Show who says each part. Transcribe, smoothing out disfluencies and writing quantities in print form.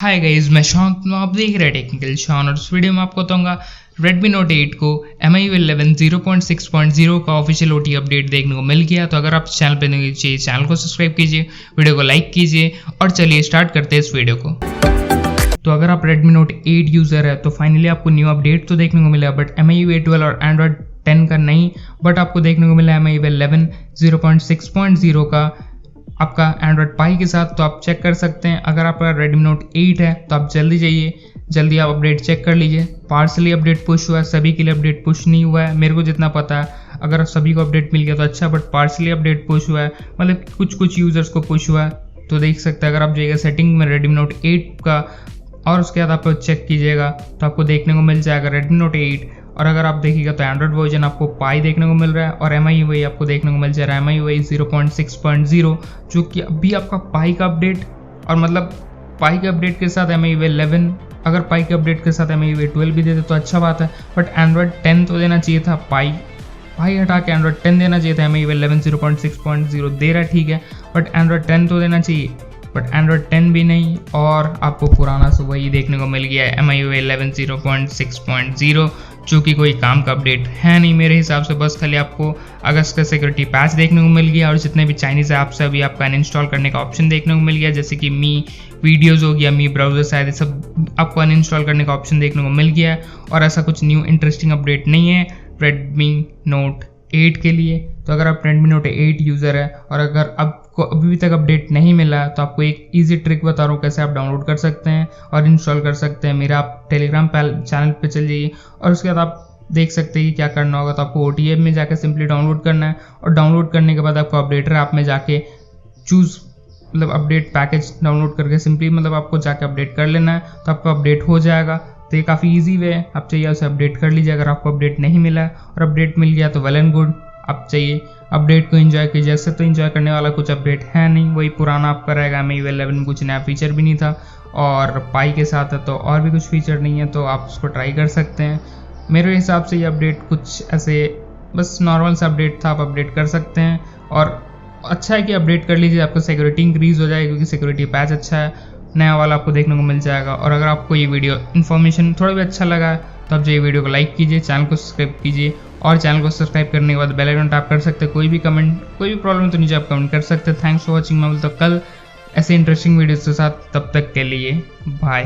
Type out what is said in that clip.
Speaker 1: Hi guys, मैं शांत आप देख रहे हैं टेक्निकल शान और इस वीडियो में आपको बताऊंगा Redmi Note 8 को MIUI 11 0.6.0 का ऑफिशियल OT अपडेट देखने को मिल गया। तो अगर आप चैनल पे नए हैं चैनल को सब्सक्राइब कीजिए, वीडियो को लाइक कीजिए और चलिए स्टार्ट करते हैं इस वीडियो को। तो अगर आप Redmi Note 8 यूज़र है तो फाइनली आपको न्यू अपडेट तो देखने को मिला, बट MIUI 12 और Android 10 का नहीं, बट आपको देखने को मिला MIUI 11 0.6.0 का आपका एंड्रॉयड पाई के साथ। तो आप चेक कर सकते हैं, अगर आपका Redmi Note 8 है तो आप जल्दी जाइए, जल्दी आप अपडेट चेक कर लीजिए। पार्सली अपडेट पुश हुआ है, सभी के लिए अपडेट पुश नहीं हुआ है मेरे को जितना पता है। अगर सभी को अपडेट मिल गया तो अच्छा, बट पार्सली अपडेट पुश हुआ है, मतलब कुछ यूज़र्स को पुश हुआ है। तो देख सकते हैं, अगर आप जाइएगा सेटिंग में Redmi Note 8 का और उसके बाद आप चेक कीजिएगा तो आपको देखने को मिल जाएगा Redmi Note 8। और अगर आप देखिएगा तो एंड्रॉयड वर्जन आपको पाई देखने को मिल रहा है और MIUI आपको देखने को मिल जा रहा है MIUI 0.6.0, जो कि अभी आपका पाई का अपडेट और मतलब पाई के अपडेट के साथ MIUI 11, अगर पाई के अपडेट के साथ MIUI 12 भी देते तो अच्छा बात है। बट एंड्रॉयड 10 तो देना चाहिए था, पाई हटा के एंड्रॉयड 10 देना चाहिए था। MIUI 11 0.6.0 दे रहा है ठीक है, बट एंड्रॉयड 10 तो देना चाहिए, बट एंड्रॉयड 10 भी नहीं और आपको पुराना से वही देखने को मिल गया है MIUI 11 0.6.0, जो कि कोई काम का अपडेट है नहीं मेरे हिसाब से। बस खाली आपको अगस्त का सिक्योरिटी पैच देखने को मिल गया और जितने भी चाइनीज़ ऐप्स है अभी आपका अनइंस्टॉल करने का ऑप्शन देखने को मिल गया, जैसे कि मी वीडियोज़ हो गया, मी ब्राउजर शायद, ये सब आपको अनइंस्टॉल करने का ऑप्शन देखने को मिल गया है। और ऐसा कुछ न्यू इंटरेस्टिंग अपडेट नहीं है Redmi Note 8 के लिए। तो अगर आप Redmi Note 8 यूज़र है और अगर आपको अभी तक अपडेट नहीं मिला है तो आपको एक इजी ट्रिक बता रहा हूँ कैसे आप डाउनलोड कर सकते हैं और इंस्टॉल कर सकते हैं। मेरा आप टेलीग्राम चैनल पे चल जाइए और उसके बाद आप देख सकते हैं कि क्या करना होगा। तो आपको OTA में जाकर सिंपली डाउनलोड करना है और डाउनलोड करने के बाद आपको अपडेटर ऐप में जाके चूज़ मतलब अपडेट पैकेज डाउनलोड करके सिंपली मतलब आपको जाके अपडेट कर लेना है, तो आपका अपडेट हो जाएगा। तो ये काफ़ी ईजी वे है, आप चाहिए उसे अपडेट कर लीजिए। अगर आपको अपडेट नहीं मिला है और अपडेट मिल गया तो वेल एंड गुड, आप चाहिए अपडेट को एंजॉय कीजिए। ऐसे तो एंजॉय करने वाला कुछ अपडेट है नहीं, वही पुराना आपका रहेगा। MIUI 11 में कुछ नया फीचर भी नहीं था और पाई के साथ है तो और भी कुछ फीचर नहीं है, तो आप उसको ट्राई कर सकते हैं। मेरे हिसाब से ये अपडेट कुछ ऐसे बस नॉर्मल सा अपडेट था, आप अपडेट कर सकते हैं और अच्छा है कि अपडेट कर लीजिए, आपका सिक्योरिटी इंक्रीज़ हो जाएगी क्योंकि सिक्योरिटी पैच अच्छा है, नया वाला आपको देखने को मिल जाएगा। और अगर आपको ये वीडियो इन्फॉर्मेशन थोड़ा भी अच्छा लगा तो आप जो वीडियो को लाइक कीजिए, चैनल को सब्सक्राइब कीजिए और चैनल को सब्सक्राइब करने के बाद बेल आइकन टैप कर सकते हैं। कोई भी प्रॉब्लम तो नीचे आप कमेंट कर सकते हैं। Thanks for watching. मैं बोलता कल ऐसे इंटरेस्टिंग वीडियोस के साथ, तब तक के लिए बाय।